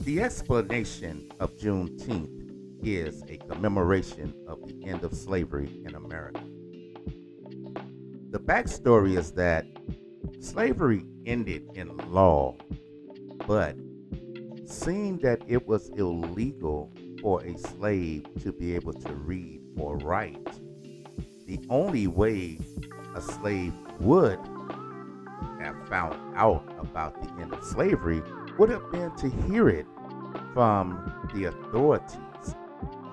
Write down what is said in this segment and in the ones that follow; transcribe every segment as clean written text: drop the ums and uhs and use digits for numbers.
The explanation of Juneteenth is a commemoration of the end of slavery in America. The backstory is that slavery ended in law, but seeing that it was illegal for a slave to be able to read or write, the only way a slave would have found out about the end of slavery would have been to hear it from the authorities,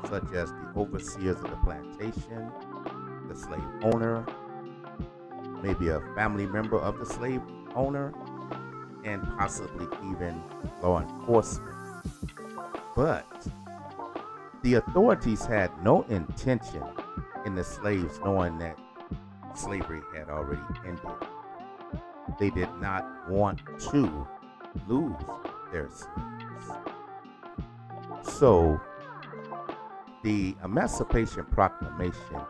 such as the overseers of the plantation, the slave owner, maybe a family member of the slave owner, and possibly even law enforcement. But the authorities had no intention in the slaves knowing that slavery had already ended. They did not want to lose their slaves. So the Emancipation Proclamation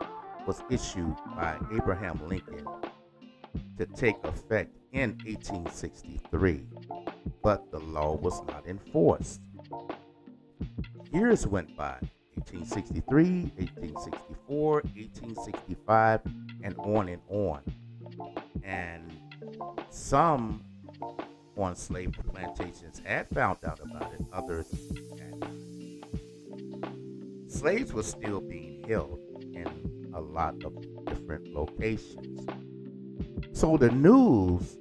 was issued by Abraham Lincoln to take effect in 1863, but the law was not enforced. Years went by, 1863, 1864, 1865, and on and on. And some on slave plantations had found out about it, others had not. Slaves were still being held in a lot of different locations. So the news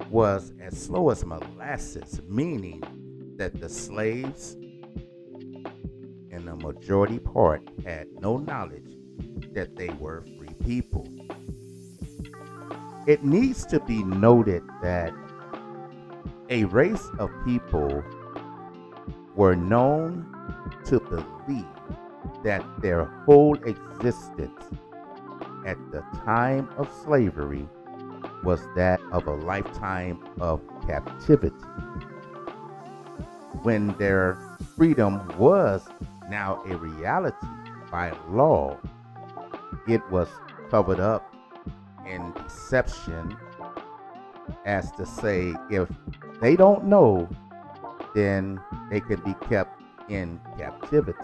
was as slow as molasses, meaning that the slaves, in the majority part, had no knowledge that they were free people. It needs to be noted that a race of people were known to believe that their whole existence at the time of slavery was that of a lifetime of captivity. When their freedom was now a reality by law, it was covered up in deception, as to say, if they don't know, then they can be kept in captivity.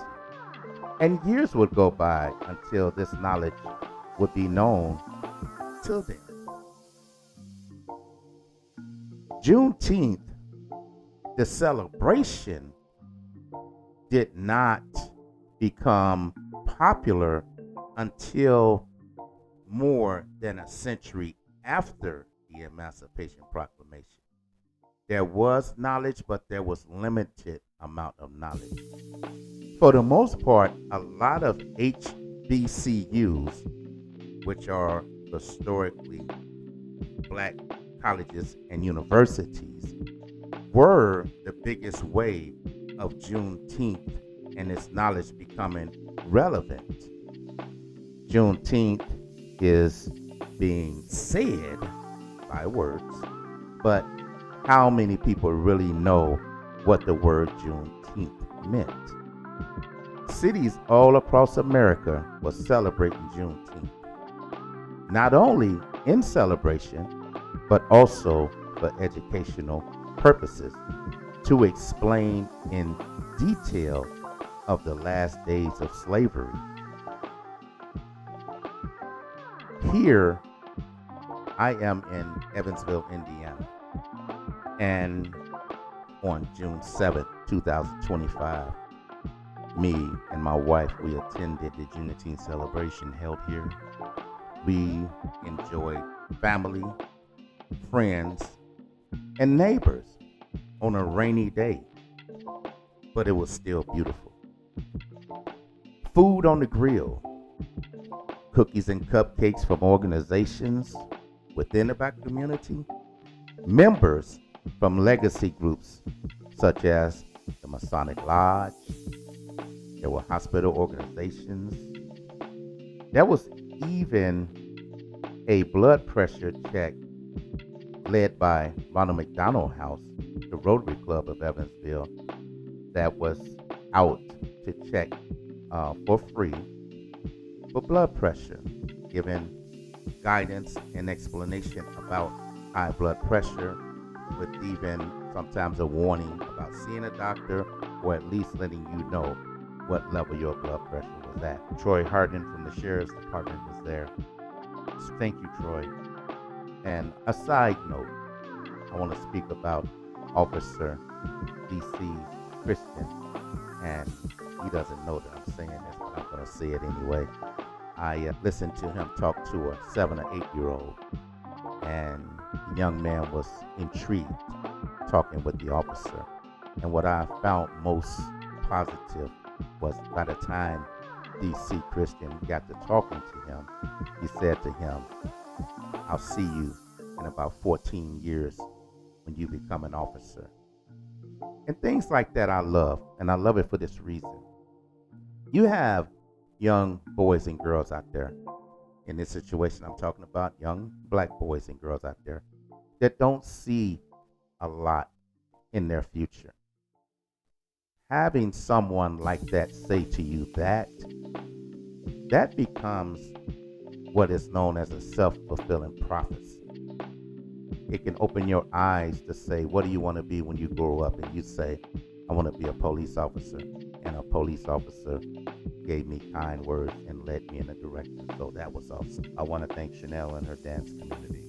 And years would go by until this knowledge would be known to them. Juneteenth, the celebration, did not become popular until more than a century after the Emancipation Proclamation. There was knowledge, but there was limited amount of knowledge. For the most part, a lot of HBCUs, which are historically black colleges and universities, were the biggest way of Juneteenth and its knowledge becoming relevant. Juneteenth is being said by words, but how many people really know what the word Juneteenth meant? Cities all across America were celebrating Juneteenth, not only in celebration, but also for educational purposes, to explain in detail of the last days of slavery. Here, I am in Evansville, Indiana, and on June 7th, 2025, me and my wife, we attended the Juneteenth celebration held here. We enjoyed family, friends, and neighbors on a rainy day, but it was still beautiful. Food on the grill, cookies and cupcakes from organizations within the Black community, members from legacy groups such as the Masonic Lodge. There were hospital organizations. There was even a blood pressure check led by Ronald McDonald House, the Rotary Club of Evansville, that was out to check for free for blood pressure, giving guidance and explanation about high blood pressure, with even sometimes a warning about seeing a doctor or at least letting you know what level your blood pressure was at. Troy Harden from the Sheriff's Department was there. So thank you, Troy. And a side note, I want to speak about Officer DC Christian, and he doesn't know that I'm saying this, but I'm going to say it anyway. I listened to him talk to a 7 or 8-year-old, and the young man was intrigued talking with the officer. And what I found most positive was by the time DC Christian got to talking to him, he said to him, I'll see you in about 14 years when you become an officer. And things like that I love, and I love it for this reason. You have young boys and girls out there, in this situation I'm talking about, young black boys and girls out there that don't see a lot in their future. Having someone like that say to you that becomes what is known as a self-fulfilling prophecy. It can open your eyes to say, what do you want to be when you grow up? And you say, I want to be a police officer. And a police officer gave me kind words and led me in a direction. So that was awesome. I want to thank Chanel and her dance community.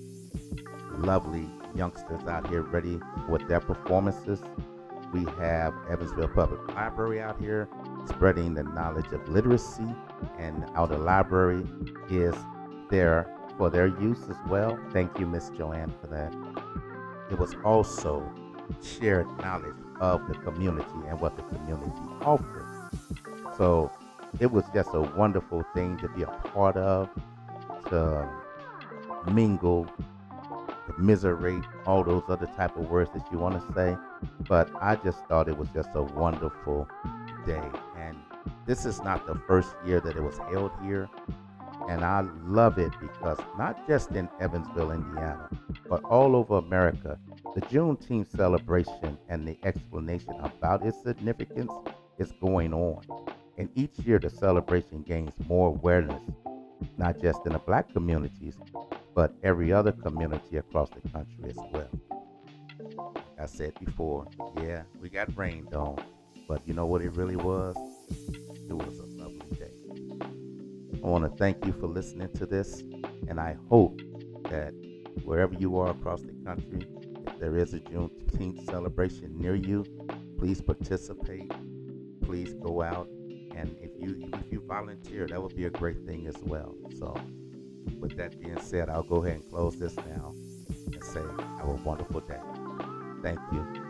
Lovely youngsters out here ready with their performances. We have Evansville Public Library out here spreading the knowledge of literacy, and our library is there for their use as well. Thank you, Miss Joanne, for that. It was also shared knowledge of the community and what the community offers. So it was just a wonderful thing to be a part of, to mingle, commiserate, all those other type of words that you want to say. But I just thought it was just a wonderful day. And this is not the first year that it was held here. And I love it because not just in Evansville, Indiana, but all over America, the Juneteenth celebration and the explanation about its significance is going on. And each year the celebration gains more awareness, not just in the black communities, but every other community across the country as well. Like I said before, yeah, we got rained on, but you know what it really was? It was a lovely day. I want to thank you for listening to this, and I hope that wherever you are across the country, if there is a Juneteenth celebration near you, please participate. Please go out, and if you volunteer, that would be a great thing as well. So, with that being said, I'll go ahead and close this now and say have a wonderful day. Thank you.